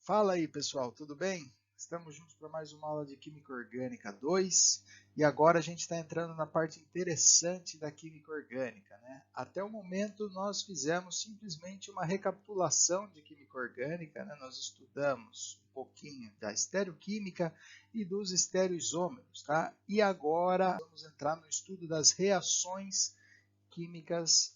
Fala aí, pessoal, tudo bem? Estamos juntos para mais uma aula de Química Orgânica 2 e agora a gente está entrando na parte interessante da Química Orgânica, né? Até o momento nós fizemos simplesmente uma recapitulação de Química Orgânica, né? Nós estudamos um pouquinho da estereoquímica e dos estereoisômeros, tá? E agora vamos entrar no estudo das reações químicas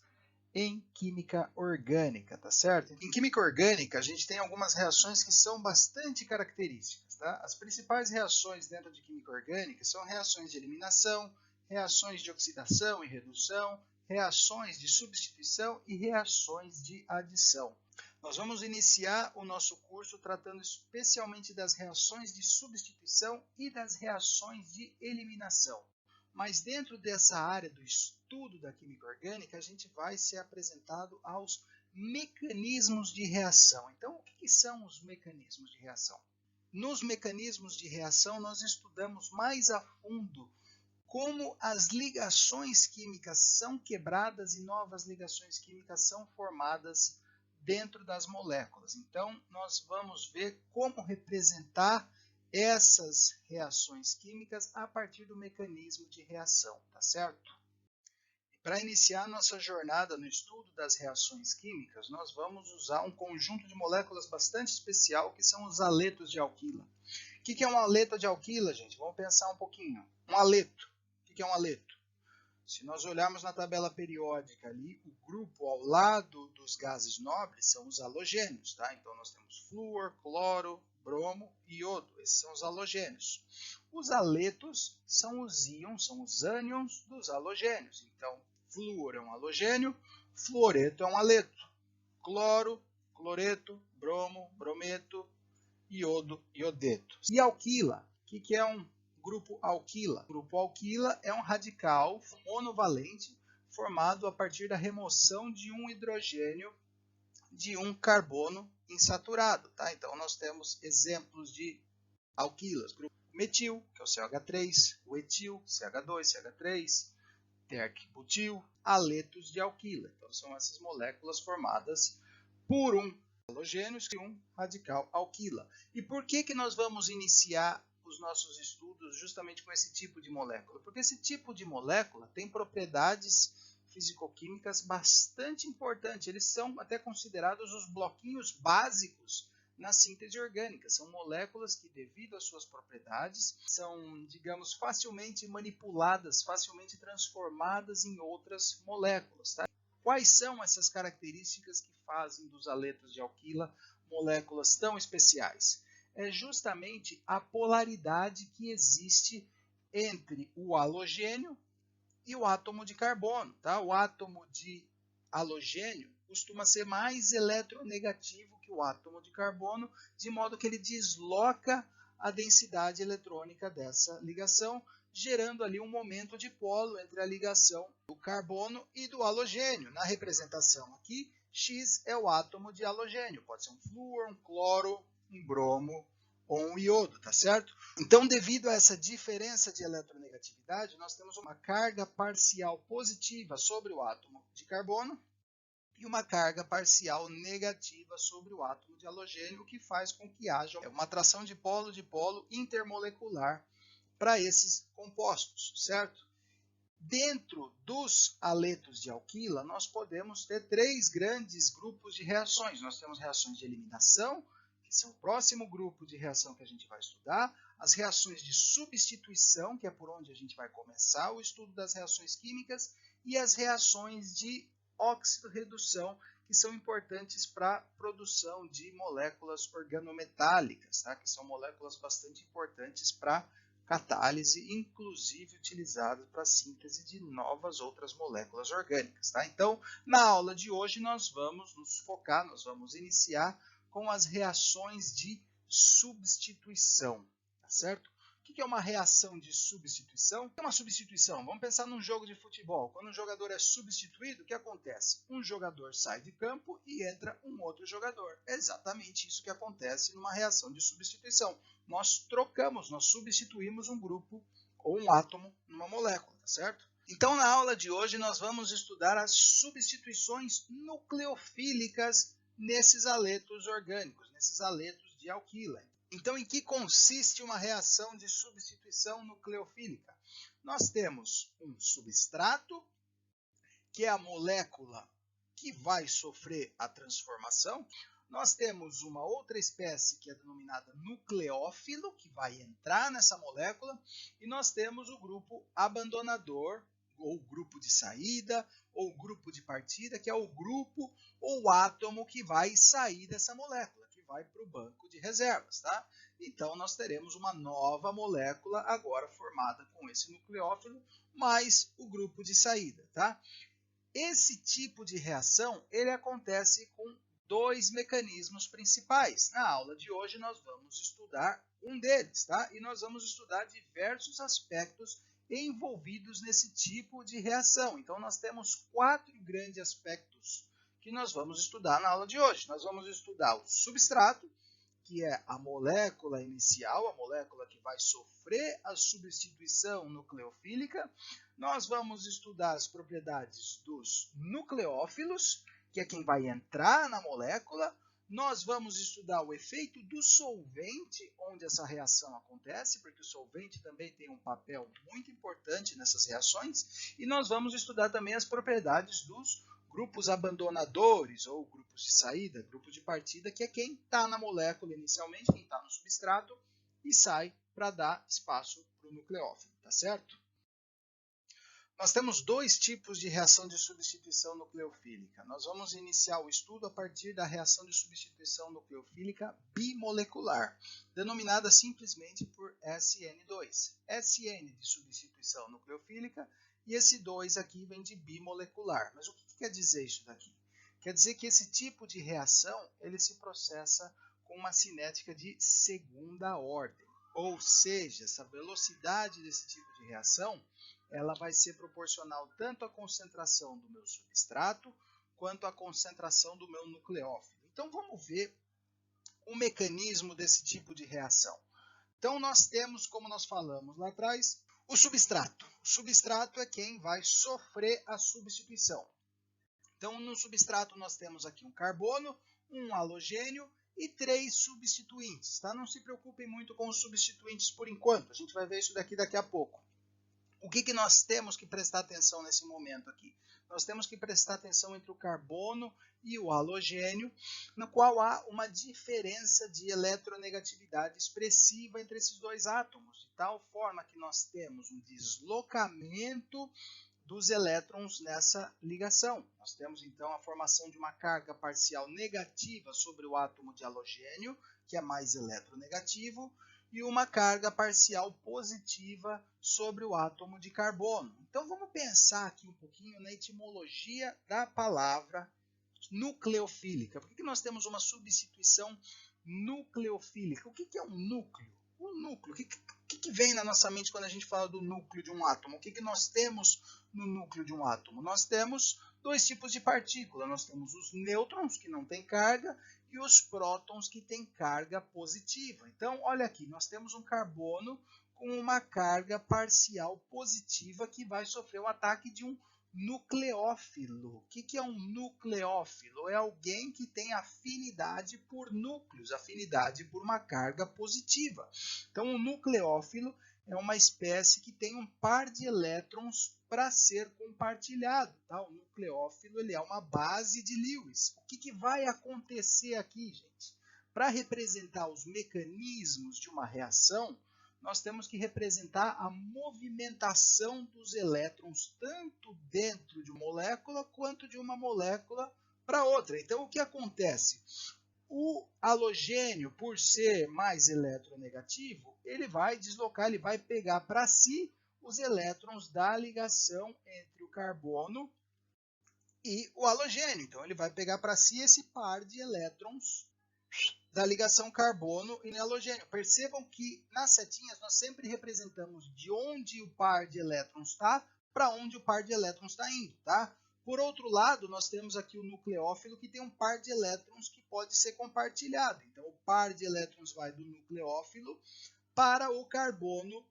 em química orgânica, tá certo? Em química orgânica, a gente tem algumas reações que são bastante características, tá? As principais reações dentro de química orgânica são reações de eliminação, reações de oxidação e redução, reações de substituição e reações de adição. Nós vamos iniciar o nosso curso tratando especialmente das reações de substituição e das reações de eliminação. Mas dentro dessa área do estudo da química orgânica, a gente vai ser apresentado aos mecanismos de reação. Então, o que são os mecanismos de reação? Nos mecanismos de reação, nós estudamos mais a fundo como as ligações químicas são quebradas e novas ligações químicas são formadas dentro das moléculas. Então, nós vamos ver como representar essas reações químicas a partir do mecanismo de reação, tá certo? Para iniciar nossa jornada no estudo das reações químicas, nós vamos usar um conjunto de moléculas bastante especial, que são os aletos de alquila. O que é um aleto de alquila, gente? Vamos pensar um pouquinho. Um aleto. O que é um aleto? Se nós olharmos na tabela periódica ali, o grupo ao lado dos gases nobres são os halogênios, tá? Então nós temos flúor, cloro, bromo e iodo. Esses são os halogênios. Os aletos são os íons, são os ânions dos halogênios. Então, flúor é um halogênio, fluoreto é um aleto. Cloro, cloreto, bromo, brometo, iodo, iodeto. E alquila, o que é um grupo alquila? O grupo alquila é um radical monovalente formado a partir da remoção de um hidrogênio de um carbono insaturado. Tá? Então, nós temos exemplos de alquilas. Grupo metil, que é o CH3, o etil, CH2, CH3, terc-butil, aletos de alquila. Então, são essas moléculas formadas por um halogênio e um radical alquila. E por que nós vamos iniciar os nossos estudos justamente com esse tipo de molécula? Porque esse tipo de molécula tem propriedades fisicoquímicas bastante importantes. Eles são até considerados os bloquinhos básicos na síntese orgânica. São moléculas que, devido às suas propriedades, são, digamos, facilmente manipuladas, facilmente transformadas em outras moléculas. Tá? Quais são essas características que fazem dos aletos de alquila moléculas tão especiais? É justamente a polaridade que existe entre o halogênio e o átomo de carbono. Tá? O átomo de halogênio costuma ser mais eletronegativo que o átomo de carbono, de modo que ele desloca a densidade eletrônica dessa ligação, gerando ali um momento dipolo entre a ligação do carbono e do halogênio. Na representação aqui, X é o átomo de halogênio, pode ser um flúor, um cloro, um bromo ou um iodo, tá certo? Então, devido a essa diferença de eletronegatividade, nós temos uma carga parcial positiva sobre o átomo de carbono e uma carga parcial negativa sobre o átomo de halogênio, o que faz com que haja uma atração de polo intermolecular para esses compostos, certo? Dentro dos aletos de alquila, nós podemos ter três grandes grupos de reações. Nós temos reações de eliminação, que são o próximo grupo de reação que a gente vai estudar, as reações de substituição, que é por onde a gente vai começar o estudo das reações químicas, e as reações de óxido-redução, que são importantes para a produção de moléculas organometálicas, tá? Que são moléculas bastante importantes para catálise, inclusive utilizadas para a síntese de novas outras moléculas orgânicas. Tá? Então, na aula de hoje, nós vamos nos focar, nós vamos iniciar com as reações de substituição. Tá certo? O que é uma reação de substituição? O que é uma substituição? Vamos pensar num jogo de futebol. Quando um jogador é substituído, o que acontece? Um jogador sai de campo e entra um outro jogador. É exatamente isso que acontece numa reação de substituição. Nós trocamos, nós substituímos um grupo ou um átomo numa molécula, tá certo? Então, na aula de hoje, nós vamos estudar as substituições nucleofílicas nesses aletos orgânicos, nesses aletos de alquila. Então, em que consiste uma reação de substituição nucleofílica? Nós temos um substrato, que é a molécula que vai sofrer a transformação. Nós temos uma outra espécie que é denominada nucleófilo, que vai entrar nessa molécula, e nós temos o grupo abandonador, ou grupo de saída, ou grupo de partida, que é o grupo ou átomo que vai sair dessa molécula, que vai para o banco de reservas, tá? Então, nós teremos uma nova molécula agora formada com esse nucleófilo, mais o grupo de saída, tá? Esse tipo de reação, ele acontece com dois mecanismos principais. Na aula de hoje, nós vamos estudar um deles, tá? E nós vamos estudar diversos aspectos envolvidos nesse tipo de reação. Então, nós temos 4 grandes aspectos que nós vamos estudar na aula de hoje. Nós vamos estudar o substrato, que é a molécula inicial, a molécula que vai sofrer a substituição nucleofílica. Nós vamos estudar as propriedades dos nucleófilos, que é quem vai entrar na molécula. Nós vamos estudar o efeito do solvente, onde essa reação acontece, porque o solvente também tem um papel muito importante nessas reações. E nós vamos estudar também as propriedades dos grupos abandonadores, ou grupos de saída, grupo de partida, que é quem está na molécula inicialmente, quem está no substrato, e sai para dar espaço para o nucleófilo, tá certo? Nós temos 2 tipos de reação de substituição nucleofílica. Nós vamos iniciar o estudo a partir da reação de substituição nucleofílica bimolecular, denominada simplesmente por SN2. SN de substituição nucleofílica e esse 2 aqui vem de bimolecular. Mas o que quer dizer isso daqui? Quer dizer que esse tipo de reação ele se processa com uma cinética de segunda ordem. Ou seja, essa velocidade desse tipo de reação ela vai ser proporcional tanto à concentração do meu substrato quanto à concentração do meu nucleófilo. Então vamos ver o mecanismo desse tipo de reação. Então nós temos, como nós falamos lá atrás, o substrato. O substrato é quem vai sofrer a substituição. Então no substrato nós temos aqui um carbono, um halogênio e 3 substituintes. Tá? Não se preocupem muito com os substituintes por enquanto, a gente vai ver isso daqui a pouco. O que nós temos que prestar atenção nesse momento aqui? Nós temos que prestar atenção entre o carbono e o halogênio, no qual há uma diferença de eletronegatividade expressiva entre esses 2 átomos, de tal forma que nós temos um deslocamento dos elétrons nessa ligação. Nós temos então a formação de uma carga parcial negativa sobre o átomo de halogênio, que é mais eletronegativo, e uma carga parcial positiva sobre o átomo de carbono. Então vamos pensar aqui um pouquinho na etimologia da palavra nucleofílica. Por que nós temos uma substituição nucleofílica? O que é um núcleo? O núcleo, o que vem na nossa mente quando a gente fala do núcleo de um átomo? O que nós temos no núcleo de um átomo? Nós temos 2 tipos de partícula. Nós temos os nêutrons, que não têm carga, e os prótons, que têm carga positiva. Então, olha aqui, nós temos um carbono com uma carga parcial positiva que vai sofrer o ataque de um nucleófilo. O que é um nucleófilo? É alguém que tem afinidade por núcleos, afinidade por uma carga positiva. Então, um nucleófilo é uma espécie que tem um par de elétrons para ser compartilhado. Tá? O nucleófilo ele é uma base de Lewis. O que vai acontecer aqui, gente? Para representar os mecanismos de uma reação, nós temos que representar a movimentação dos elétrons tanto dentro de uma molécula quanto de uma molécula para outra. Então, o que acontece? O halogênio, por ser mais eletronegativo, ele vai deslocar, ele vai pegar para si os elétrons da ligação entre o carbono e o halogênio. Então, ele vai pegar para si esse par de elétrons da ligação carbono e halogênio. Percebam que nas setinhas nós sempre representamos de onde o par de elétrons está para onde o par de elétrons está indo, tá? Por outro lado, nós temos aqui o nucleófilo que tem um par de elétrons que pode ser compartilhado. Então, o par de elétrons vai do nucleófilo para o carbono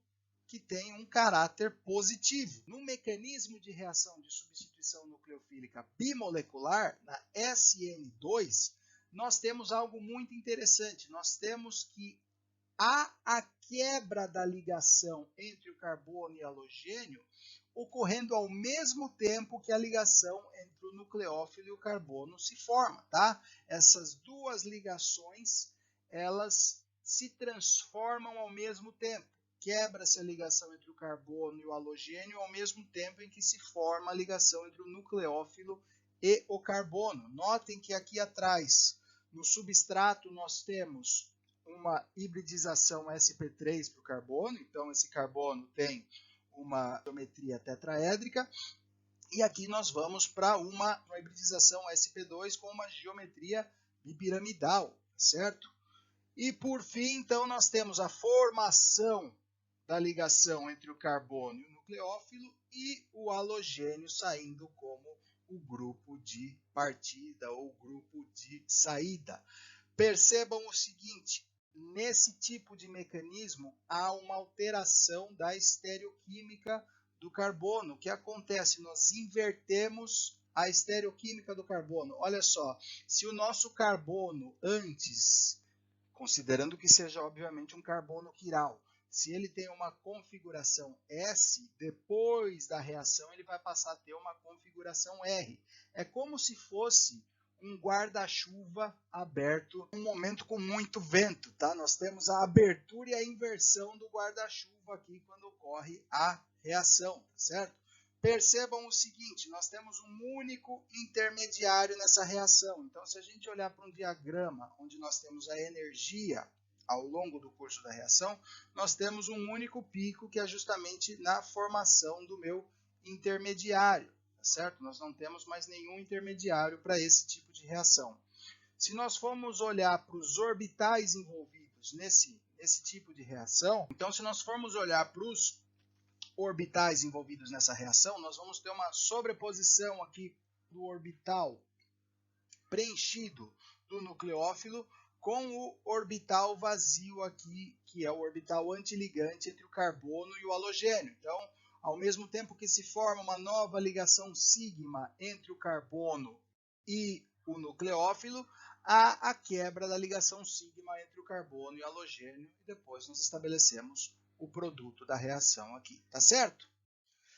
que tem um caráter positivo. No mecanismo de reação de substituição nucleofílica bimolecular, na SN2, nós temos algo muito interessante. Nós temos que há a quebra da ligação entre o carbono e o halogênio ocorrendo ao mesmo tempo que a ligação entre o nucleófilo e o carbono se forma, tá? Essas duas ligações, elas se transformam ao mesmo tempo. Quebra-se a ligação entre o carbono e o halogênio ao mesmo tempo em que se forma a ligação entre o nucleófilo e o carbono. Notem que aqui atrás, no substrato, nós temos uma hibridização sp3 para o carbono, então esse carbono tem uma geometria tetraédrica, e aqui nós vamos para uma hibridização sp2 com uma geometria bipiramidal, certo? E por fim, então, nós temos a formação da ligação entre o carbono e o nucleófilo e o halogênio saindo como o grupo de partida ou grupo de saída. Percebam o seguinte, nesse tipo de mecanismo há uma alteração da estereoquímica do carbono. O que acontece? Nós invertemos a estereoquímica do carbono. Olha só, se o nosso carbono antes, considerando que seja obviamente um carbono quiral, se ele tem uma configuração S, depois da reação ele vai passar a ter uma configuração R. É como se fosse um guarda-chuva aberto num momento com muito vento, tá? Nós temos a abertura e a inversão do guarda-chuva aqui quando ocorre a reação, certo? Percebam o seguinte, nós temos um único intermediário nessa reação. Então, se a gente olhar para um diagrama onde nós temos a energia ao longo do curso da reação, nós temos um único pico que é justamente na formação do meu intermediário. Certo? Nós não temos mais nenhum intermediário para esse tipo de reação. Se nós formos olhar para os orbitais envolvidos nesse tipo de reação, então se nós formos olhar para os orbitais envolvidos nessa reação, nós vamos ter uma sobreposição aqui do orbital preenchido do nucleófilo com o orbital vazio aqui, que é o orbital antiligante entre o carbono e o halogênio. Então, ao mesmo tempo que se forma uma nova ligação sigma entre o carbono e o nucleófilo, há a quebra da ligação sigma entre o carbono e o halogênio, e depois nós estabelecemos o produto da reação aqui, tá certo?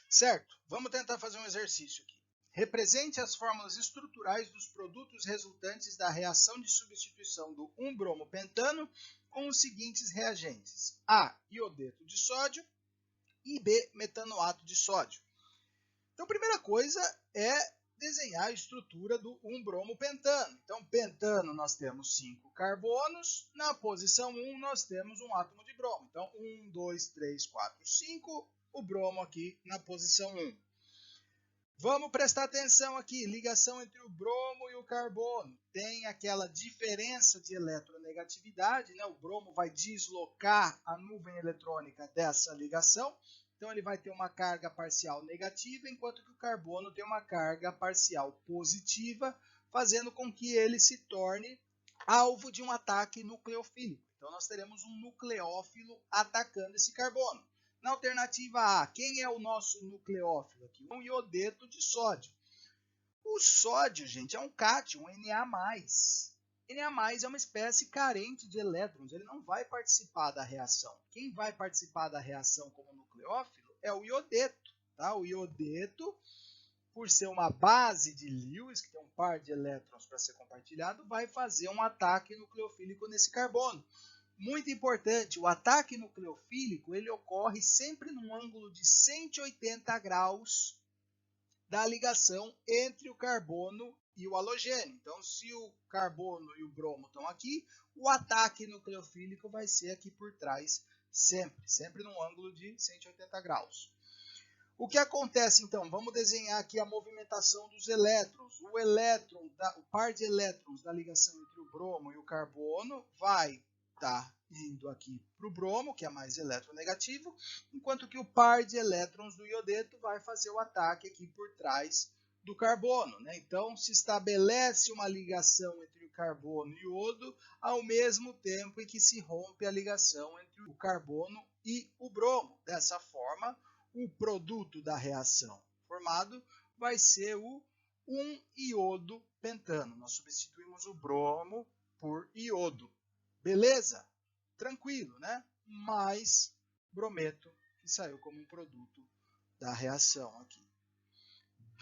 Certo, vamos tentar fazer um exercício aqui. Represente as fórmulas estruturais dos produtos resultantes da reação de substituição do 1-bromopentano com os seguintes reagentes: A, iodeto de sódio, e B, metanoato de sódio. Então, a primeira coisa é desenhar a estrutura do 1-bromopentano. Então, pentano nós temos 5 carbonos, na posição 1 nós temos um átomo de bromo. Então, 1, 2, 3, 4, 5, o bromo aqui na posição 1. Vamos prestar atenção aqui, ligação entre o bromo e o carbono. Tem aquela diferença de eletronegatividade, né? O bromo vai deslocar a nuvem eletrônica dessa ligação. Então, ele vai ter uma carga parcial negativa, enquanto que o carbono tem uma carga parcial positiva, fazendo com que ele se torne alvo de um ataque nucleofílico. Então, nós teremos um nucleófilo atacando esse carbono. Na alternativa A, quem é o nosso nucleófilo aqui? Um iodeto de sódio. O sódio, gente, é um cátion, um Na+. Na+ é uma espécie carente de elétrons, ele não vai participar da reação. Quem vai participar da reação como nucleófilo é o iodeto. Tá? O iodeto, por ser uma base de Lewis, que tem um par de elétrons para ser compartilhado, vai fazer um ataque nucleofílico nesse carbono. Muito importante, o ataque nucleofílico ele ocorre sempre num ângulo de 180 graus da ligação entre o carbono e o halogênio. Então, se o carbono e o bromo estão aqui, o ataque nucleofílico vai ser aqui por trás, sempre num ângulo de 180 graus. O que acontece então? Vamos desenhar aqui a movimentação dos elétrons. O elétron, o par de elétrons da ligação entre o bromo e o carbono vai estar indo aqui para o bromo, que é mais eletronegativo, enquanto que o par de elétrons do iodeto vai fazer o ataque aqui por trás do carbono. Né? Então, se estabelece uma ligação entre o carbono e o iodo, ao mesmo tempo em que se rompe a ligação entre o carbono e o bromo. Dessa forma, o produto da reação formado vai ser o 1 iodo pentano. Nós substituímos o bromo por iodo. Beleza? Tranquilo, né? Mais brometo que saiu como um produto da reação aqui.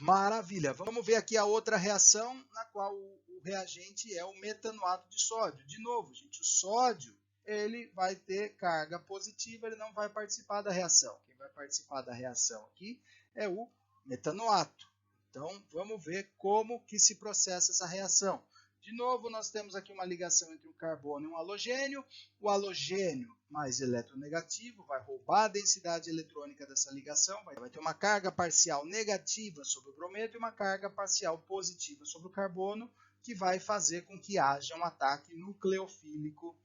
Maravilha! Vamos ver aqui a outra reação, na qual o reagente é o metanoato de sódio. De novo, gente, o sódio ele vai ter carga positiva, ele não vai participar da reação. Quem vai participar da reação aqui é o metanoato. Então, vamos ver como que se processa essa reação. De novo, nós temos aqui uma ligação entre um carbono e um halogênio. O halogênio mais eletronegativo vai roubar a densidade eletrônica dessa ligação, vai ter uma carga parcial negativa sobre o brometo e uma carga parcial positiva sobre o carbono, que vai fazer com que haja um ataque nucleofílico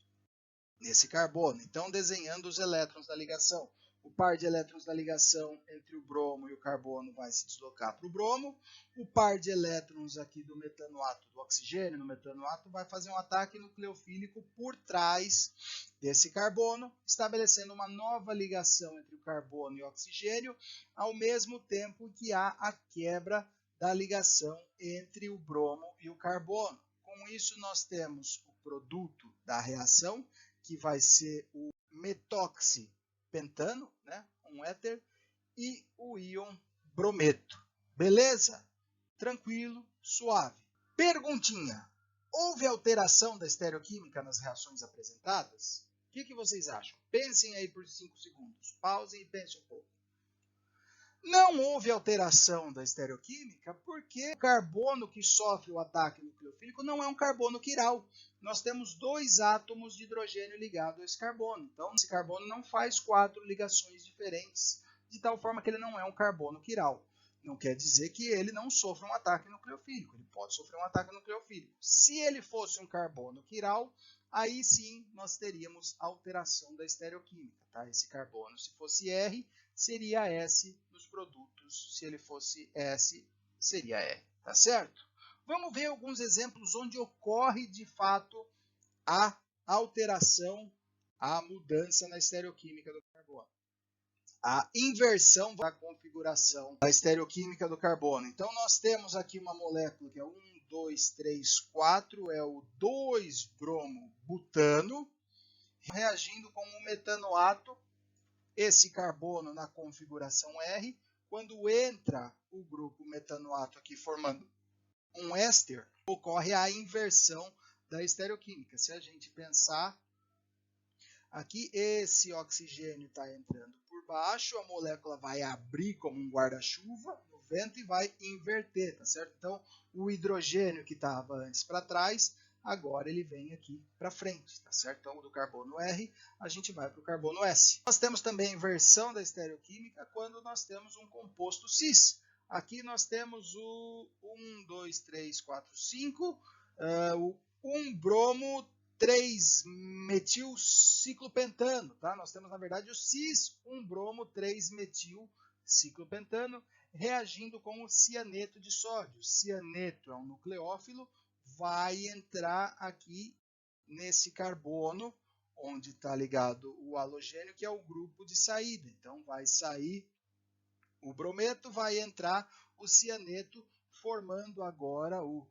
nesse carbono. Então, desenhando os elétrons da ligação. O par de elétrons da ligação entre o bromo e o carbono vai se deslocar para o bromo. O par de elétrons aqui do metanoato, do oxigênio no metanoato, vai fazer um ataque nucleofílico por trás desse carbono, estabelecendo uma nova ligação entre o carbono e o oxigênio, ao mesmo tempo que há a quebra da ligação entre o bromo e o carbono. Com isso, nós temos o produto da reação, que vai ser o metoxipentano, né, um éter, e o íon brometo. Beleza? Tranquilo, suave. Perguntinha: houve alteração da estereoquímica nas reações apresentadas? O que vocês acham? Pensem aí por 5 segundos. Pausem e pensem um pouco. Não houve alteração da estereoquímica porque o carbono que sofre o ataque nucleofílico não é um carbono quiral. Nós temos 2 átomos de hidrogênio ligados a esse carbono. Então, esse carbono não faz 4 ligações diferentes, de tal forma que ele não é um carbono quiral. Não quer dizer que ele não sofra um ataque nucleofílico. Ele pode sofrer um ataque nucleofílico. Se ele fosse um carbono quiral, aí sim nós teríamos alteração da estereoquímica. Tá? Esse carbono, se fosse R, seria S nos produtos. Se ele fosse S, seria R. Tá certo? Vamos ver alguns exemplos onde ocorre de fato a alteração, a mudança na estereoquímica do carbono. A inversão da configuração da estereoquímica do carbono. Então, nós temos aqui uma molécula que é 1, 2, 3, 4, é o 2-bromo-butano, reagindo com o metanoato, esse carbono na configuração R. Quando entra o grupo metanoato aqui formando um éster, ocorre a inversão da estereoquímica. Se a gente pensar, aqui esse oxigênio está entrando por baixo, a molécula vai abrir como um guarda-chuva no vento e vai inverter, tá certo? Então, o hidrogênio que estava antes para trás, agora ele vem aqui para frente, tá certo? Então, do carbono R, a gente vai para o carbono S. Nós temos também a inversão da estereoquímica quando nós temos um composto cis. Aqui nós temos o 1, 2, 3, 4, 5, o 1-bromo 3-metilciclopentano, tá? Nós temos, na verdade, o cis-1-bromo 3-metilciclopentano reagindo com o cianeto de sódio. O cianeto é um nucleófilo, vai entrar aqui nesse carbono, onde está ligado o halogênio, que é o grupo de saída. Então, vai sair o brometo, vai entrar o cianeto, formando agora o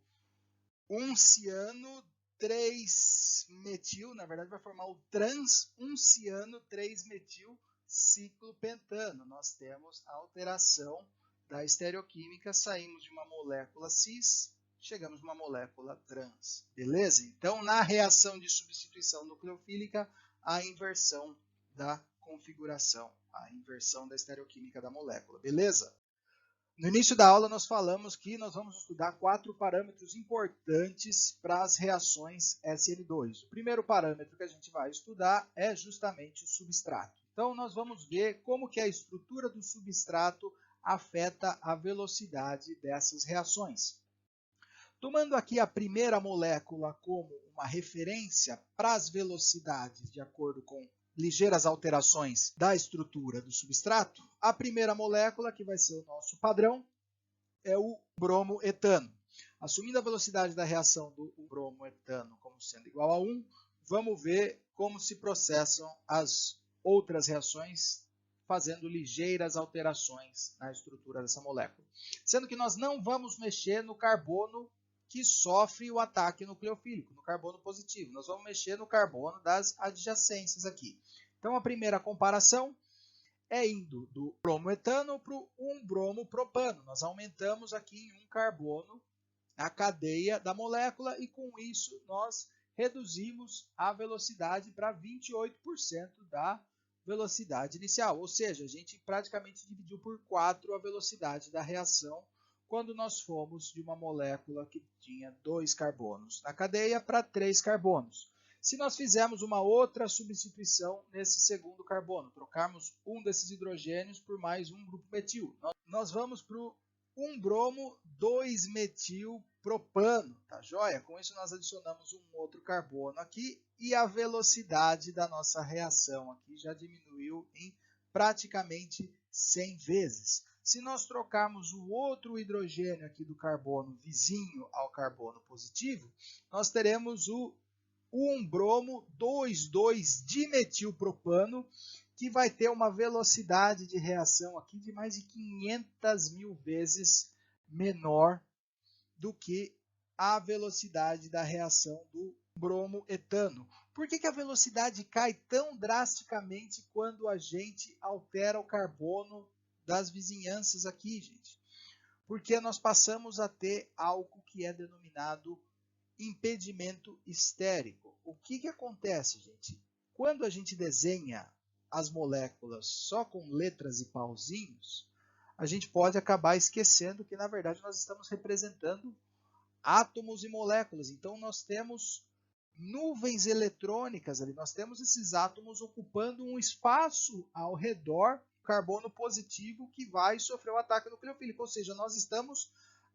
1-ciano 3-metil, na verdade vai formar o trans-1-ciano 3-metilciclopentano. Nós temos a alteração da estereoquímica, saímos de uma molécula cis, chegamos a uma molécula trans. Beleza? Então, na reação de substituição nucleofílica, a inversão da configuração, a inversão da estereoquímica da molécula. Beleza? No início da aula, nós falamos que nós vamos estudar 4 parâmetros importantes para as reações SN2. O primeiro parâmetro que a gente vai estudar é justamente o substrato. Então, nós vamos ver como que a estrutura do substrato afeta a velocidade dessas reações. Tomando aqui a primeira molécula como uma referência para as velocidades de acordo com ligeiras alterações da estrutura do substrato, a primeira molécula, que vai ser o nosso padrão, é o bromoetano. Assumindo a velocidade da reação do bromoetano como sendo igual a 1, vamos ver como se processam as outras reações, fazendo ligeiras alterações na estrutura dessa molécula. Sendo que nós não vamos mexer no carbono que sofre o ataque nucleofílico, no carbono positivo. Nós vamos mexer no carbono das adjacências aqui. Então, a primeira comparação é indo do bromoetano para o 1-bromo-propano. Nós aumentamos aqui em um carbono a cadeia da molécula e com isso nós reduzimos a velocidade para 28% da velocidade inicial. Ou seja, a gente praticamente dividiu por 4 a velocidade da reação quando nós fomos de uma molécula que tinha 2 carbonos na cadeia para 3 carbonos. Se nós fizermos uma outra substituição nesse segundo carbono, trocarmos um desses hidrogênios por mais um grupo metil, nós vamos para o 1-bromo 2-metil-propano, tá joia? Com isso nós adicionamos um outro carbono aqui e a velocidade da nossa reação aqui já diminuiu em praticamente 100 vezes. Se nós trocarmos o outro hidrogênio aqui do carbono vizinho ao carbono positivo, nós teremos o 1-bromo 2,2-dimetilpropano, que vai ter uma velocidade de reação aqui de mais de 500.000 vezes menor do que a velocidade da reação do bromoetano. Por que a velocidade cai tão drasticamente quando a gente altera o carbono das vizinhanças aqui, gente? Porque nós passamos a ter algo que é denominado impedimento estérico. O que acontece, gente? Quando a gente desenha as moléculas só com letras e pauzinhos, a gente pode acabar esquecendo que, na verdade, nós estamos representando átomos e moléculas. Então, nós temos nuvens eletrônicas ali, nós temos esses átomos ocupando um espaço ao redor do carbono positivo que vai sofrer o ataque nucleofílico. Ou seja, nós estamos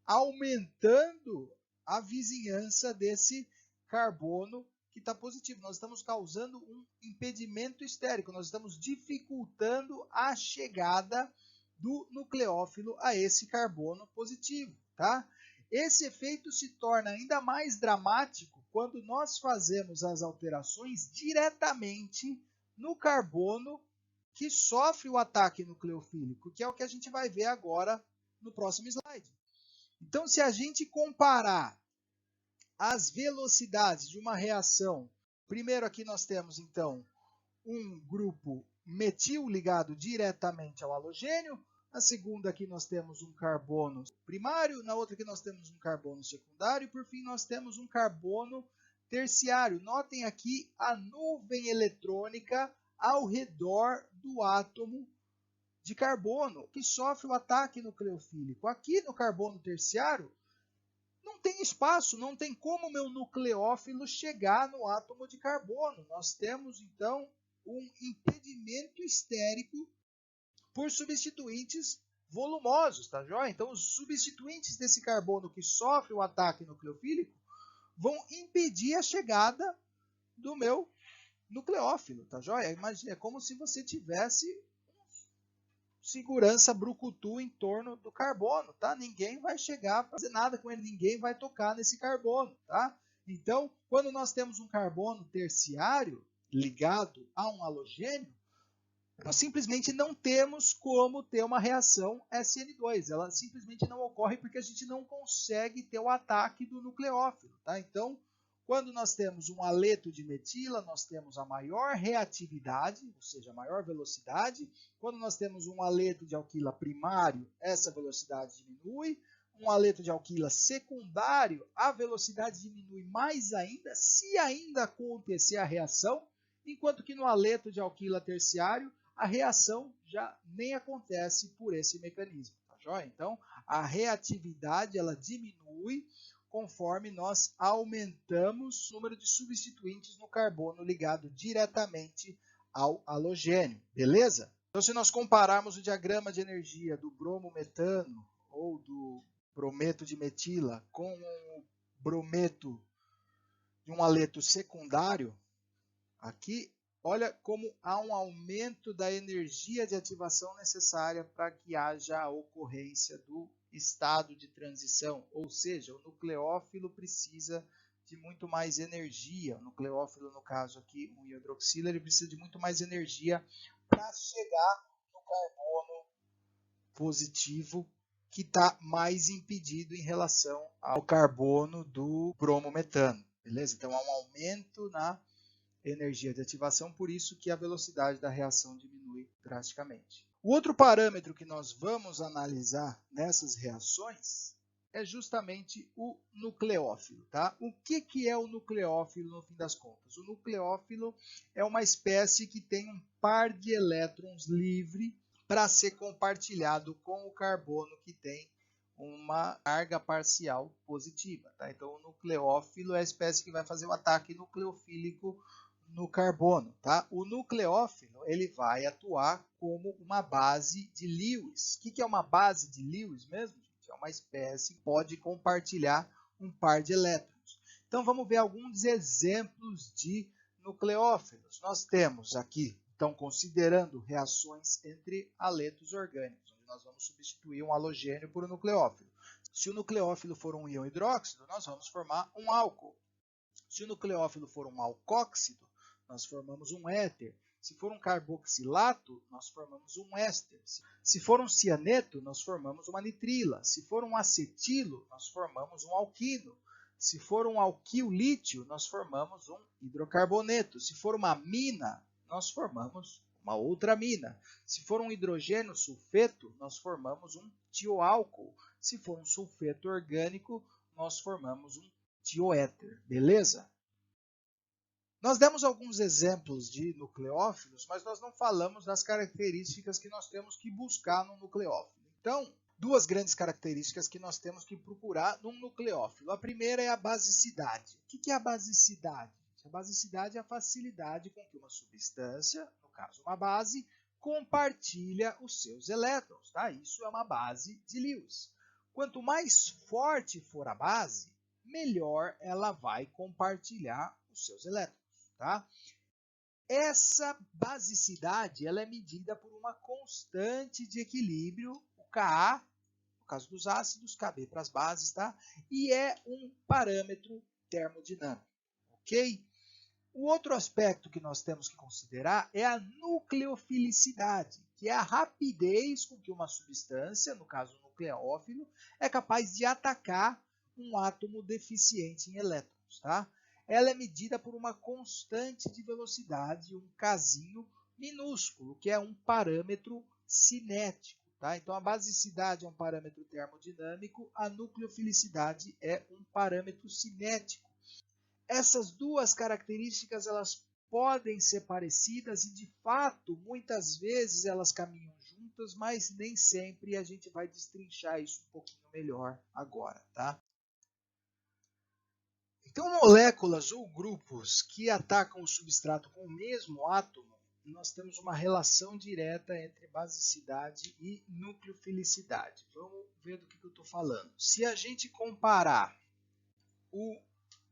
aumentando a vizinhança desse carbono que está positivo. Nós estamos causando um impedimento estérico, nós estamos dificultando a chegada do nucleófilo a esse carbono positivo, tá? Esse efeito se torna ainda mais dramático quando nós fazemos as alterações diretamente no carbono que sofre o ataque nucleofílico, que é o que a gente vai ver agora no próximo slide. Então, se a gente comparar as velocidades de uma reação, primeiro aqui nós temos então um grupo metil ligado diretamente ao halogênio, na segunda aqui nós temos um carbono primário, na outra aqui nós temos um carbono secundário e por fim nós temos um carbono terciário. Notem aqui a nuvem eletrônica ao redor do átomo de carbono que sofre o ataque nucleofílico. Aqui no carbono terciário não tem espaço, não tem como o meu nucleófilo chegar no átomo de carbono. Nós temos então um impedimento estérico por substituintes volumosos, tá joia? Então os substituintes desse carbono que sofre o ataque nucleofílico vão impedir a chegada do meu nucleófilo, tá joia? Imagina, é como se você tivesse segurança brucutu em torno do carbono, tá? Ninguém vai chegar a fazer nada com ele, ninguém vai tocar nesse carbono, tá? Então, quando nós temos um carbono terciário ligado a um halogênio, nós simplesmente não temos como ter uma reação SN2. Ela simplesmente não ocorre porque a gente não consegue ter o ataque do nucleófilo, tá? Então, quando nós temos um aleto de metila, nós temos a maior reatividade, ou seja, a maior velocidade. Quando nós temos um aleto de alquila primário, essa velocidade diminui. Um aleto de alquila secundário, a velocidade diminui mais ainda, se ainda acontecer a reação, enquanto que no aleto de alquila terciário, a reação já nem acontece por esse mecanismo, tá joia? Então, a reatividade ela diminui conforme nós aumentamos o número de substituintes no carbono ligado diretamente ao halogênio, beleza? Então, se nós compararmos o diagrama de energia do bromometano ou do brometo de metila com o brometo de um aleto secundário, aqui, olha como há um aumento da energia de ativação necessária para que haja a ocorrência do estado de transição, ou seja, o nucleófilo precisa de muito mais energia. O nucleófilo, no caso aqui, o hidroxila, ele precisa de muito mais energia para chegar no carbono positivo que está mais impedido em relação ao carbono do bromometano, beleza? Então há um aumento na energia de ativação, por isso que a velocidade da reação diminui drasticamente. O outro parâmetro que nós vamos analisar nessas reações é justamente o nucleófilo, tá? O que é o nucleófilo no fim das contas? O nucleófilo é uma espécie que tem um par de elétrons livre para ser compartilhado com o carbono que tem uma carga parcial positiva, tá? Então o nucleófilo é a espécie que vai fazer o ataque nucleofílico no carbono, tá? O nucleófilo ele vai atuar como uma base de Lewis. O que é uma base de Lewis mesmo, gente? É uma espécie que pode compartilhar um par de elétrons. Então vamos ver alguns exemplos de nucleófilos. Nós temos aqui, então, considerando reações entre aletos orgânicos, onde nós vamos substituir um halogênio por um nucleófilo. Se o nucleófilo for um íon hidróxido, nós vamos formar um álcool. Se o nucleófilo for um alcóxido, nós formamos um éter. Se for um carboxilato, nós formamos um éster. Se for um cianeto, nós formamos uma nitrila. Se for um acetilo, nós formamos um alquino. Se for um alquil-lítio, nós formamos um hidrocarboneto. Se for uma amina, nós formamos uma outra amina. Se for um hidrogênio sulfeto, nós formamos um tioálcool. Se for um sulfeto orgânico, nós formamos um tioéter, beleza? Nós demos alguns exemplos de nucleófilos, mas nós não falamos das características que nós temos que buscar no nucleófilo. Então, duas grandes características que nós temos que procurar num nucleófilo. A primeira é a basicidade. O que é a basicidade? A basicidade é a facilidade com que uma substância, no caso uma base, compartilha os seus elétrons. Tá? Isso é uma base de Lewis. Quanto mais forte for a base, melhor ela vai compartilhar os seus elétrons. Tá? Essa basicidade ela é medida por uma constante de equilíbrio, o Ka, no caso dos ácidos, Kb para as bases, tá? E é um parâmetro termodinâmico, ok? O outro aspecto que nós temos que considerar é a nucleofilicidade, que é a rapidez com que uma substância, no caso o nucleófilo, é capaz de atacar um átomo deficiente em elétrons, tá? Ela é medida por uma constante de velocidade, um casinho minúsculo, que é um parâmetro cinético. Tá? Então, a basicidade é um parâmetro termodinâmico, a nucleofilicidade é um parâmetro cinético. Essas duas características elas podem ser parecidas e, de fato, muitas vezes elas caminham juntas, mas nem sempre a gente vai destrinchar isso um pouquinho melhor agora. Tá? Então, moléculas ou grupos que atacam o substrato com o mesmo átomo, nós temos uma relação direta entre basicidade e nucleofilicidade. Vamos ver do que eu estou falando. Se a gente comparar o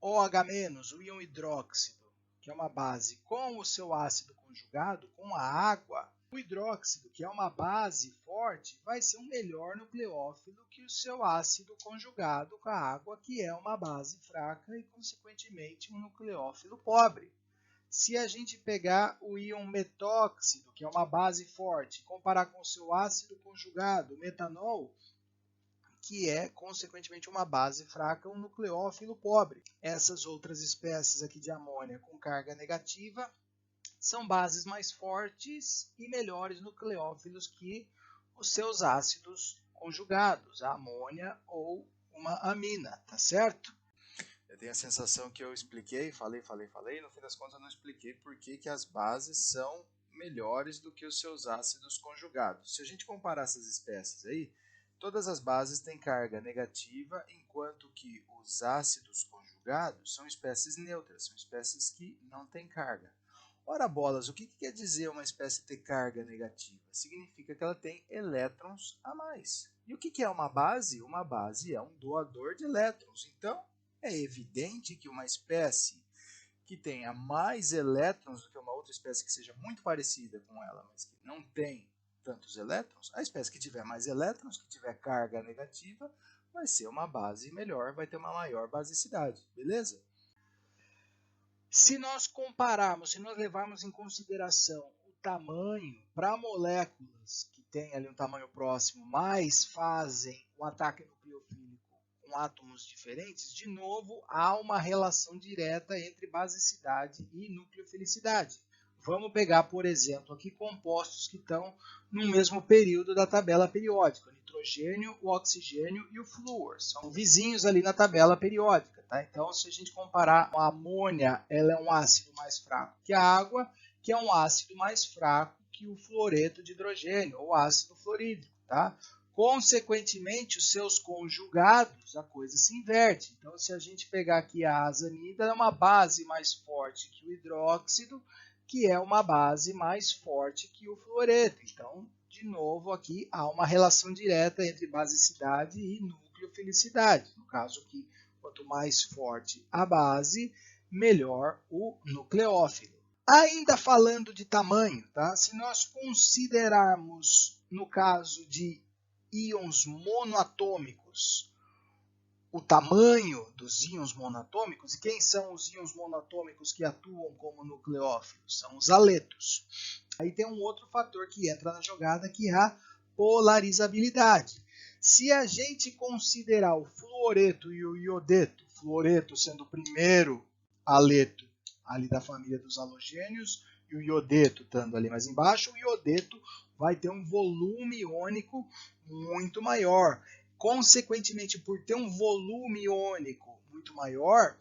OH-, o íon hidróxido, que é uma base, com o seu ácido conjugado, com a água, o hidróxido, que é uma base forte, vai ser um melhor nucleófilo que o seu ácido conjugado com a água, que é uma base fraca e, consequentemente, um nucleófilo pobre. Se a gente pegar o íon metóxido, que é uma base forte, comparar com o seu ácido conjugado, o metanol, que é, consequentemente, uma base fraca, um nucleófilo pobre. Essas outras espécies aqui de amônia com carga negativa são bases mais fortes e melhores nucleófilos que os seus ácidos conjugados, a amônia ou uma amina, tá certo? Eu tenho a sensação que eu expliquei, falei, no fim das contas eu não expliquei por que as bases são melhores do que os seus ácidos conjugados. Se a gente comparar essas espécies aí, todas as bases têm carga negativa, enquanto que os ácidos conjugados são espécies neutras, são espécies que não têm carga. Ora bolas, o que quer dizer uma espécie ter carga negativa? Significa que ela tem elétrons a mais. E o que é uma base? Uma base é um doador de elétrons. Então, é evidente que uma espécie que tenha mais elétrons do que uma outra espécie que seja muito parecida com ela, mas que não tem tantos elétrons, a espécie que tiver mais elétrons, que tiver carga negativa, vai ser uma base melhor, vai ter uma maior basicidade, beleza? Se nós compararmos, se nós levarmos em consideração o tamanho para moléculas que têm ali um tamanho próximo, mais fazem o ataque nucleofílico com átomos diferentes, de novo, há uma relação direta entre basicidade e nucleofilicidade. Vamos pegar, por exemplo, aqui compostos que estão no mesmo período da tabela periódica. O nitrogênio, o oxigênio e o flúor. São vizinhos ali na tabela periódica. Tá? Então, se a gente comparar a amônia, ela é um ácido mais fraco que a água, que é um ácido mais fraco que o fluoreto de hidrogênio, ou ácido fluorídrico. Tá? Consequentemente, os seus conjugados, a coisa se inverte. Então, se a gente pegar aqui a azanida, é uma base mais forte que o hidróxido, que é uma base mais forte que o fluoreto. Então, de novo, aqui há uma relação direta entre basicidade e nucleofilicidade. No caso aqui, quanto mais forte a base, melhor o nucleófilo. Ainda falando de tamanho, tá? Se nós considerarmos, no caso de íons monoatômicos, o tamanho dos íons monoatômicos, e quem são os íons monoatômicos que atuam como nucleófilos? São os haletos. Aí tem um outro fator que entra na jogada, que é a polarizabilidade. Se a gente considerar o fluoreto e o iodeto, fluoreto sendo o primeiro haleto ali da família dos halogênios, e o iodeto estando ali mais embaixo, o iodeto vai ter um volume iônico muito maior. Consequentemente, por ter um volume iônico muito maior,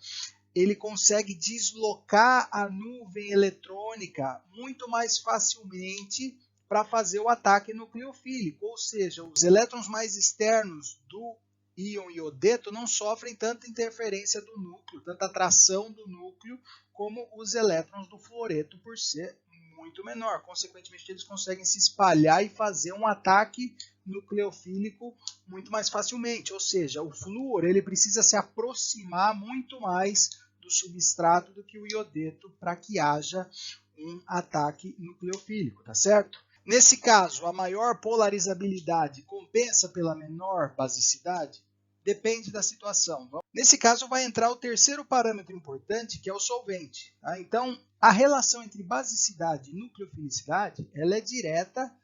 ele consegue deslocar a nuvem eletrônica muito mais facilmente para fazer o ataque nucleofílico. Ou seja, os elétrons mais externos do íon iodeto não sofrem tanta interferência do núcleo, tanta atração do núcleo, como os elétrons do fluoreto, por ser muito menor. Consequentemente, eles conseguem se espalhar e fazer um ataque nucleofílico muito mais facilmente. Ou seja, o flúor ele precisa se aproximar muito mais do substrato do que o iodeto para que haja um ataque nucleofílico, tá certo? Nesse caso, a maior polarizabilidade compensa pela menor basicidade? Depende da situação. Nesse caso, vai entrar o terceiro parâmetro importante, que é o solvente. Tá? Então, a relação entre basicidade e nucleofilicidade ela é direta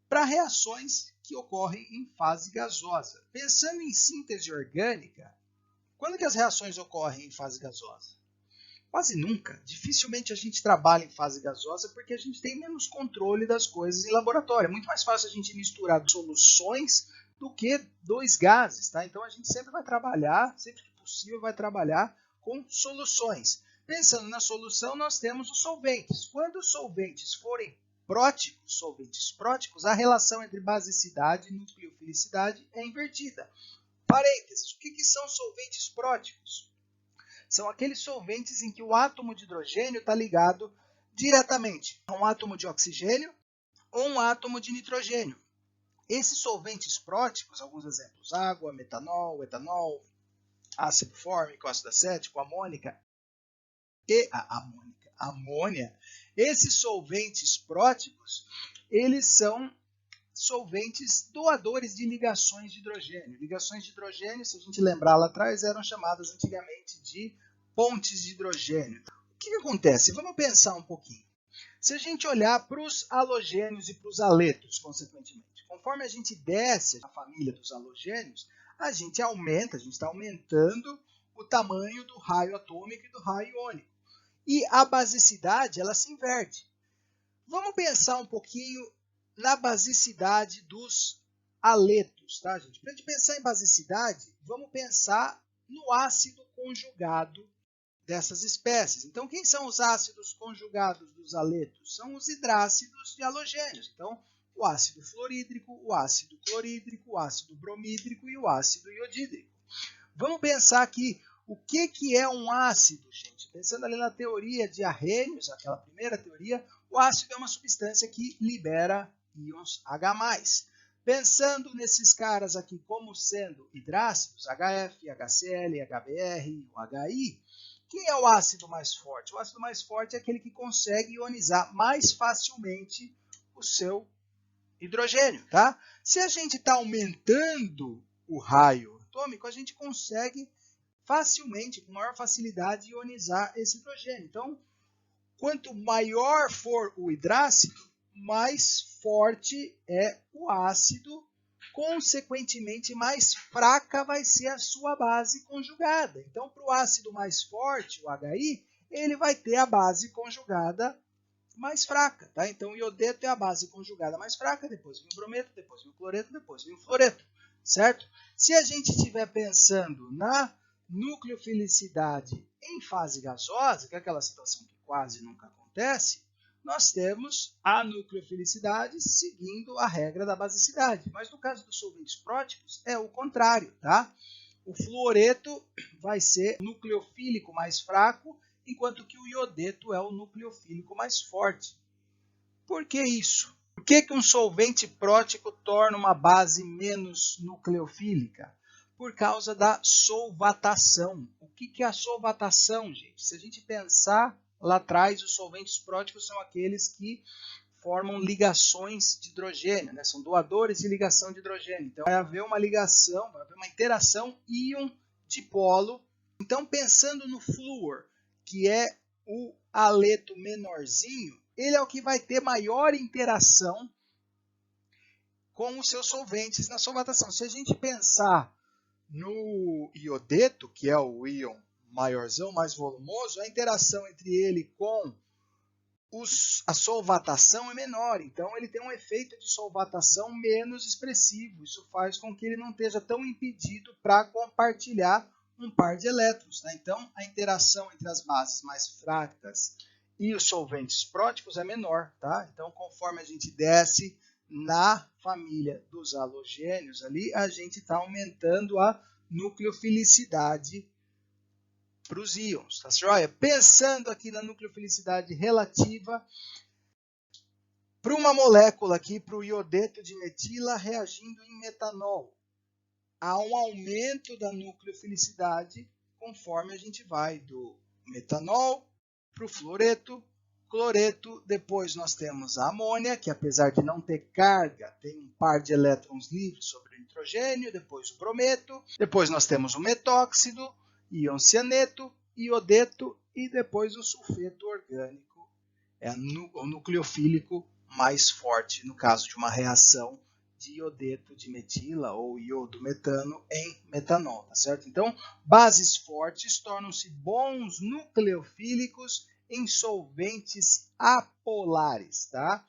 para reações que ocorrem em fase gasosa. Pensando em síntese orgânica, quando que as reações ocorrem em fase gasosa? Quase nunca. Dificilmente a gente trabalha em fase gasosa porque a gente tem menos controle das coisas em laboratório. É muito mais fácil a gente misturar soluções do que dois gases. Tá? Então a gente sempre vai trabalhar, sempre que possível, vai trabalhar com soluções. Pensando na solução, nós temos os solventes. Quando os solventes forem solventes próticos, a relação entre basicidade e nucleofilicidade é invertida. Parênteses, o que são solventes próticos? São aqueles solventes em que o átomo de hidrogênio está ligado diretamente a um átomo de oxigênio ou um átomo de nitrogênio. Esses solventes próticos, alguns exemplos, água, metanol, etanol, ácido fórmico, ácido acético, amônia, esses solventes próticos, eles são solventes doadores de ligações de hidrogênio. Ligações de hidrogênio, se a gente lembrar lá atrás, eram chamadas antigamente de pontes de hidrogênio. O que acontece? Vamos pensar um pouquinho. Se a gente olhar para os halogênios e para os haletos, consequentemente, conforme a gente desce a família dos halogênios, a gente está aumentando o tamanho do raio atômico e do raio iônico. E a basicidade, ela se inverte. Vamos pensar um pouquinho na basicidade dos haletos, tá, gente? Para a gente pensar em basicidade, vamos pensar no ácido conjugado dessas espécies. Então, quem são os ácidos conjugados dos haletos? São os hidrácidos de halogênios. Então, o ácido fluorídrico, o ácido clorídrico, o ácido bromídrico e o ácido iodídrico. Vamos pensar aqui, o que é um ácido, gente? Pensando ali na teoria de Arrhenius, aquela primeira teoria, o ácido é uma substância que libera íons H+. Pensando nesses caras aqui como sendo hidrácidos, HF, HCl, HBr e o HI, quem é o ácido mais forte? O ácido mais forte é aquele que consegue ionizar mais facilmente o seu hidrogênio. Tá? Se a gente está aumentando o raio atômico, a gente consegue facilmente, com maior facilidade, ionizar esse hidrogênio. Então, quanto maior for o hidrácido, mais forte é o ácido, consequentemente mais fraca vai ser a sua base conjugada. Então, para o ácido mais forte, o HI, ele vai ter a base conjugada mais fraca, tá? Então, o iodeto é a base conjugada mais fraca, depois vem o brometo, depois vem o cloreto, depois vem o fluoreto, certo? Se a gente estiver pensando na nucleofilicidade em fase gasosa, que é aquela situação que quase nunca acontece, nós temos a nucleofilicidade seguindo a regra da basicidade. Mas no caso dos solventes próticos, é o contrário, tá? O fluoreto vai ser o nucleofílico mais fraco, enquanto que o iodeto é o nucleofílico mais forte. Por que isso? Por que um solvente prótico torna uma base menos nucleofílica? Por causa da solvatação. O que é a solvatação, gente? Se a gente pensar lá atrás, os solventes próticos são aqueles que formam ligações de hidrogênio, né? São doadores de ligação de hidrogênio. Então, vai haver uma ligação, vai haver uma interação íon-dipolo. Então, pensando no flúor, que é o haleto menorzinho, ele é o que vai ter maior interação com os seus solventes na solvatação. Se a gente pensar no iodeto, que é o íon maiorzão, mais volumoso, a interação entre ele com a solvatação é menor. Então, ele tem um efeito de solvatação menos expressivo. Isso faz com que ele não esteja tão impedido para compartilhar um par de elétrons, né? Então, a interação entre as bases mais fracas e os solventes próticos é menor, tá? Então, conforme a gente desce na família dos halogênios ali, a gente está aumentando a nucleofilicidade para os íons, tá joia? Pensando aqui na nucleofilicidade relativa para uma molécula aqui, para o iodeto de metila reagindo em metanol. Há um aumento da nucleofilicidade conforme a gente vai do metanol para o fluoreto, cloreto, depois nós temos a amônia, que apesar de não ter carga, tem um par de elétrons livres sobre o nitrogênio, depois o brometo, depois nós temos o metóxido, íon cianeto, iodeto e depois o sulfeto orgânico, é o nucleofílico mais forte no caso de uma reação de iodeto de metila ou iodometano em metanol, tá certo? Então, bases fortes tornam-se bons nucleofílicos em solventes apolares, tá?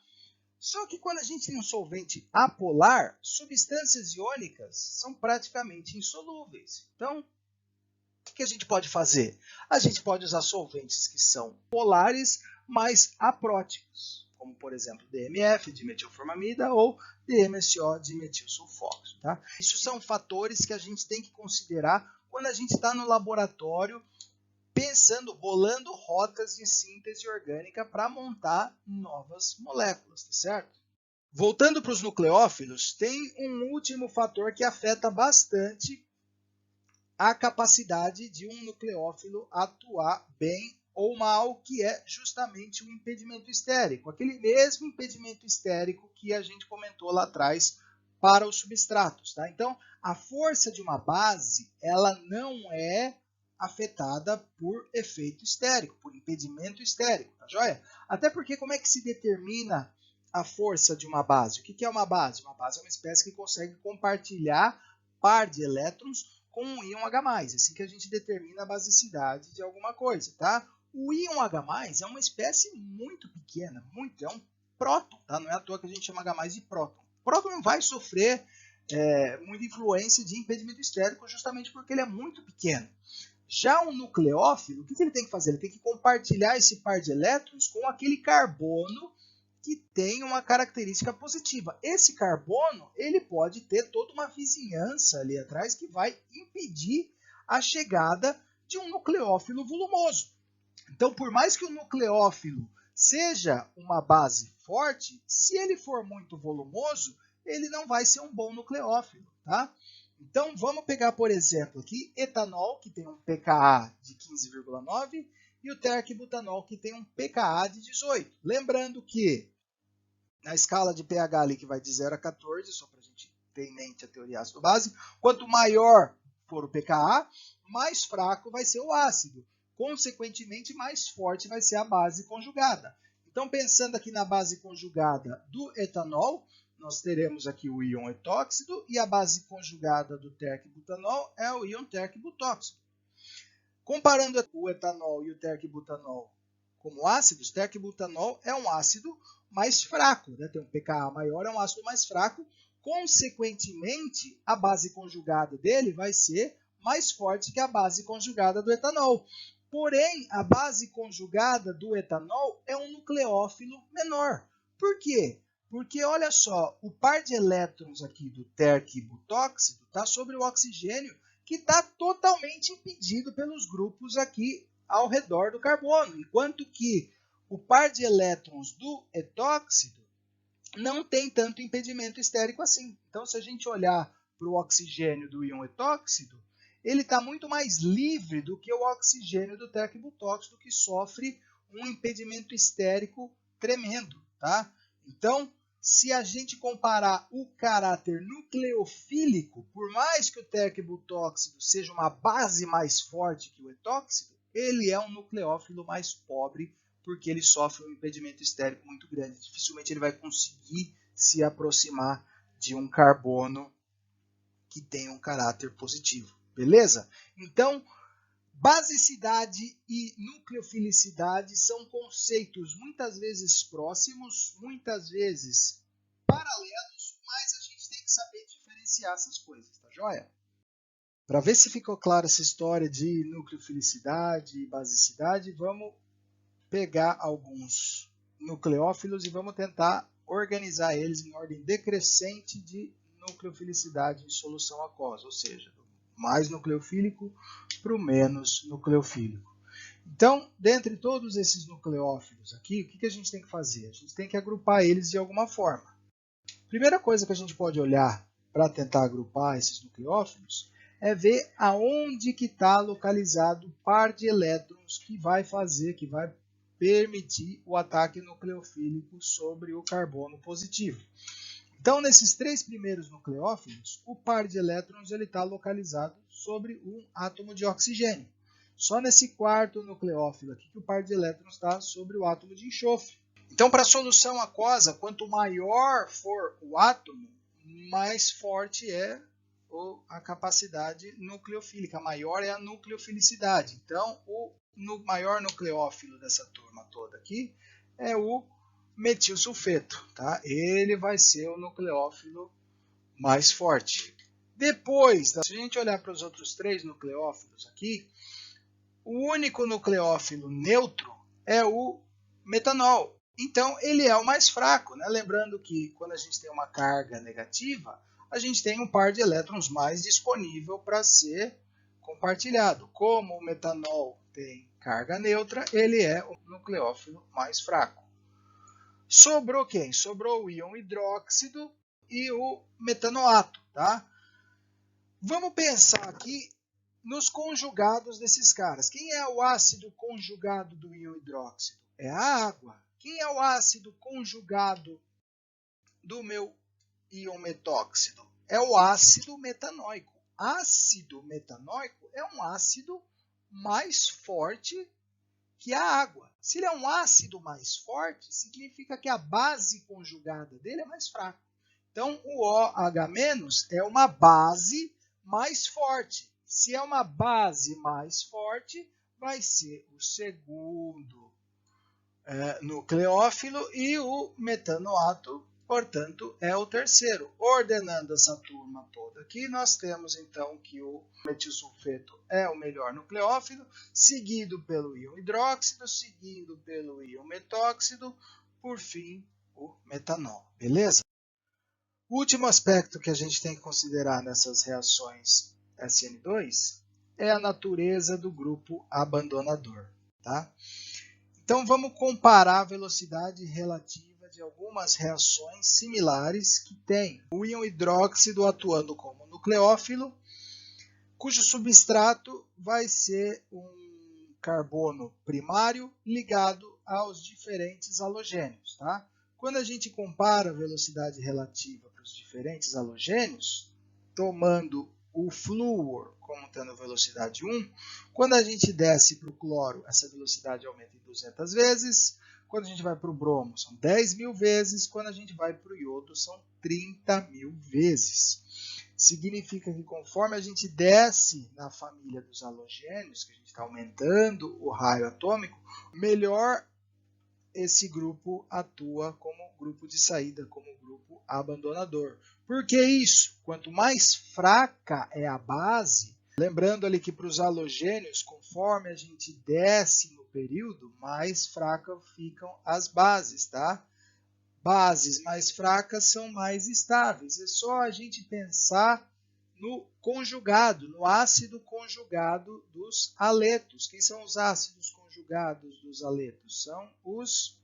Só que quando a gente tem um solvente apolar, substâncias iônicas são praticamente insolúveis. Então, o que a gente pode fazer? A gente pode usar solventes que são polares, mas apróticos, como por exemplo DMF, dimetilformamida, ou DMSO, dimetilsulfóxido. Tá? Isso são fatores que a gente tem que considerar quando a gente está no laboratório pensando, bolando rotas de síntese orgânica para montar novas moléculas, tá certo? Voltando para os nucleófilos, tem um último fator que afeta bastante a capacidade de um nucleófilo atuar bem ou mal, que é justamente o impedimento estérico, aquele mesmo impedimento estérico que a gente comentou lá atrás para os substratos. Tá? Então, a força de uma base ela não é afetada por efeito estérico, por impedimento estérico, tá joia? Até porque como é que se determina a força de uma base? O que é uma base? Uma base é uma espécie que consegue compartilhar par de elétrons com um íon H+, assim que a gente determina a basicidade de alguma coisa, tá? O íon H+, é uma espécie muito pequena, é um próton, tá? Não é à toa que a gente chama H+, de próton. O próton não vai sofrer muita influência de impedimento estérico justamente porque ele é muito pequeno. Já um nucleófilo, o que ele tem que fazer? Ele tem que compartilhar esse par de elétrons com aquele carbono que tem uma característica positiva. Esse carbono ele pode ter toda uma vizinhança ali atrás que vai impedir a chegada de um nucleófilo volumoso. Então, por mais que o nucleófilo seja uma base forte, se ele for muito volumoso, ele não vai ser um bom nucleófilo, tá? Então, vamos pegar, por exemplo, aqui, etanol, que tem um pKa de 15,9, e o terquebutanol, que tem um pKa de 18. Lembrando que, na escala de pH ali, que vai de 0 a 14, só para a gente ter em mente a teoria ácido-base, quanto maior for o pKa, mais fraco vai ser o ácido. Consequentemente, mais forte vai ser a base conjugada. Então, pensando aqui na base conjugada do etanol, nós teremos aqui o íon etóxido e a base conjugada do terc-butanol é o íon terc-butóxido. Comparando o etanol e o terc-butanol como ácidos, terc-butanol é um ácido mais fraco, né? Tem um pKa maior, é um ácido mais fraco. Consequentemente, a base conjugada dele vai ser mais forte que a base conjugada do etanol. Porém, a base conjugada do etanol é um nucleófilo menor. Por quê? Porque, olha só, o par de elétrons aqui do terc-butóxido está sobre o oxigênio, que está totalmente impedido pelos grupos aqui ao redor do carbono, enquanto que o par de elétrons do etóxido não tem tanto impedimento estérico assim. Então, se a gente olhar para o oxigênio do íon etóxido, ele está muito mais livre do que o oxigênio do terc-butóxido, que sofre um impedimento estérico tremendo, tá? Então, se a gente comparar o caráter nucleofílico, por mais que o terc-butóxido seja uma base mais forte que o etóxido, ele é um nucleófilo mais pobre, porque ele sofre um impedimento estérico muito grande. Dificilmente ele vai conseguir se aproximar de um carbono que tenha um caráter positivo. Beleza? Então, basicidade e nucleofilicidade são conceitos muitas vezes próximos, muitas vezes paralelos, mas a gente tem que saber diferenciar essas coisas, tá joia? Para ver se ficou clara essa história de nucleofilicidade e basicidade, vamos pegar alguns nucleófilos e vamos tentar organizar eles em ordem decrescente de nucleofilicidade em solução aquosa, ou seja, do mais nucleofílico para o menos nucleofílico. Então, dentre todos esses nucleófilos aqui, o que a gente tem que fazer? A gente tem que agrupar eles de alguma forma. Primeira coisa que a gente pode olhar para tentar agrupar esses nucleófilos é ver aonde que está localizado o par de elétrons que vai permitir o ataque nucleofílico sobre o carbono positivo. Então, nesses três primeiros nucleófilos, o par de elétrons está localizado sobre um átomo de oxigênio. Só nesse quarto nucleófilo aqui que o par de elétrons está sobre o átomo de enxofre. Então, para a solução aquosa, quanto maior for o átomo, mais forte é a capacidade nucleofílica, maior é a nucleofilicidade. Então, o maior nucleófilo dessa turma toda aqui é o metilsulfeto, tá? Ele vai ser o nucleófilo mais forte. Depois, se a gente olhar para os outros três nucleófilos aqui, o único nucleófilo neutro é o metanol. Então, ele é o mais fraco, né? Lembrando que quando a gente tem uma carga negativa, a gente tem um par de elétrons mais disponível para ser compartilhado. Como o metanol tem carga neutra, ele é o nucleófilo mais fraco. Sobrou quem? Sobrou o íon hidróxido e o metanoato, tá? Vamos pensar aqui nos conjugados desses caras. Quem é o ácido conjugado do íon hidróxido? É a água. Quem é o ácido conjugado do meu íon metóxido? É o ácido metanóico. Ácido metanóico é um ácido mais forte que a água. Se ele é um ácido mais forte, significa que a base conjugada dele é mais fraca. Então, o OH- é uma base mais forte. Se é uma base mais forte, vai ser o segundo nucleófilo e o metanoato, portanto, é o terceiro. Ordenando essa turma toda aqui, nós temos então que o metilsulfeto é o melhor nucleófilo, seguido pelo íon hidróxido, seguido pelo íon metóxido, por fim, o metanol. Beleza? O último aspecto que a gente tem que considerar nessas reações SN2 é a natureza do grupo abandonador. Tá? Então, vamos comparar a velocidade relativa de algumas reações similares que tem o íon hidróxido atuando como nucleófilo, cujo substrato vai ser um carbono primário ligado aos diferentes halogênios. Tá? Quando a gente compara a velocidade relativa para os diferentes halogênios, tomando o flúor como tendo velocidade 1, quando a gente desce para o cloro, essa velocidade aumenta em 200 vezes, Quando a gente vai para o bromo, são 10.000 vezes. Quando a gente vai para o iodo, são 30.000 vezes. Significa que conforme a gente desce na família dos halogênios, que a gente está aumentando o raio atômico, melhor esse grupo atua como grupo de saída, como grupo abandonador. Por que isso? Quanto mais fraca é a base, lembrando ali que para os halogênios, conforme a gente desce no período, mais fracas ficam as bases, tá? Bases mais fracas são mais estáveis. É só a gente pensar no conjugado, no ácido conjugado dos aletos. Quem são os ácidos conjugados dos aletos? São os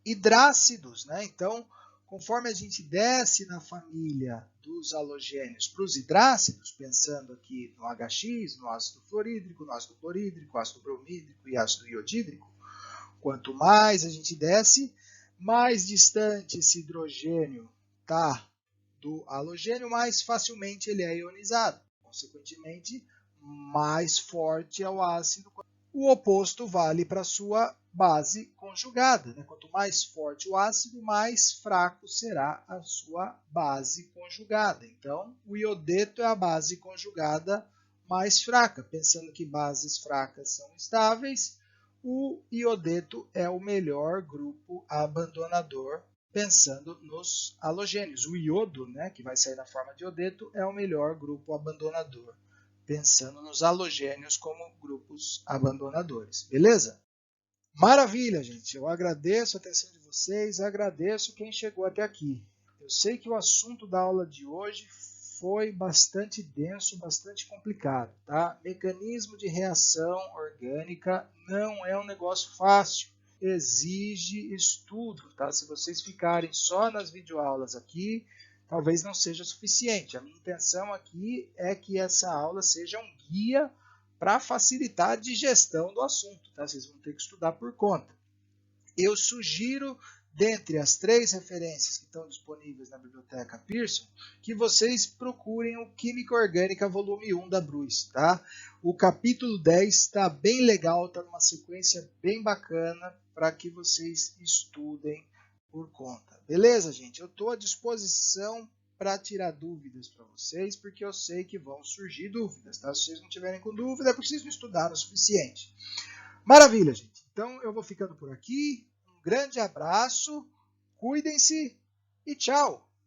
hidrácidos, né? Então, conforme a gente desce na família dos halogênios para os hidrácidos, pensando aqui no HX, no ácido fluorídrico, no ácido clorídrico, ácido bromídrico e ácido iodídrico, quanto mais a gente desce, mais distante esse hidrogênio está do halogênio, mais facilmente ele é ionizado. Consequentemente, mais forte é o ácido. O oposto vale para a sua base conjugada, né? Quanto mais forte o ácido, mais fraco será a sua base conjugada. Então, o iodeto é a base conjugada mais fraca. Pensando que bases fracas são estáveis, o iodeto é o melhor grupo abandonador, pensando nos halogênios. O iodo, né, que vai sair na forma de iodeto, é o melhor grupo abandonador, pensando nos halogênios como grupos abandonadores. Beleza? Maravilha, gente. Eu agradeço a atenção de vocês, agradeço quem chegou até aqui. Eu sei que o assunto da aula de hoje foi bastante denso, bastante complicado, tá? Mecanismo de reação orgânica não é um negócio fácil, exige estudo, tá? Se vocês ficarem só nas videoaulas aqui, talvez não seja suficiente. A minha intenção aqui é que essa aula seja um guia para facilitar a digestão do assunto, tá? Vocês vão ter que estudar por conta. Eu sugiro, dentre as 3 referências que estão disponíveis na biblioteca Pearson, que vocês procurem o Química Orgânica volume 1 da Bruce, tá? O capítulo 10 está bem legal, está numa sequência bem bacana para que vocês estudem por conta. Beleza, gente? Eu estou à disposição para tirar dúvidas para vocês, porque eu sei que vão surgir dúvidas, tá? Se vocês não tiverem com dúvida, é porque vocês não estudaram o suficiente. Maravilha, gente. Então eu vou ficando por aqui. Um grande abraço, cuidem-se e tchau!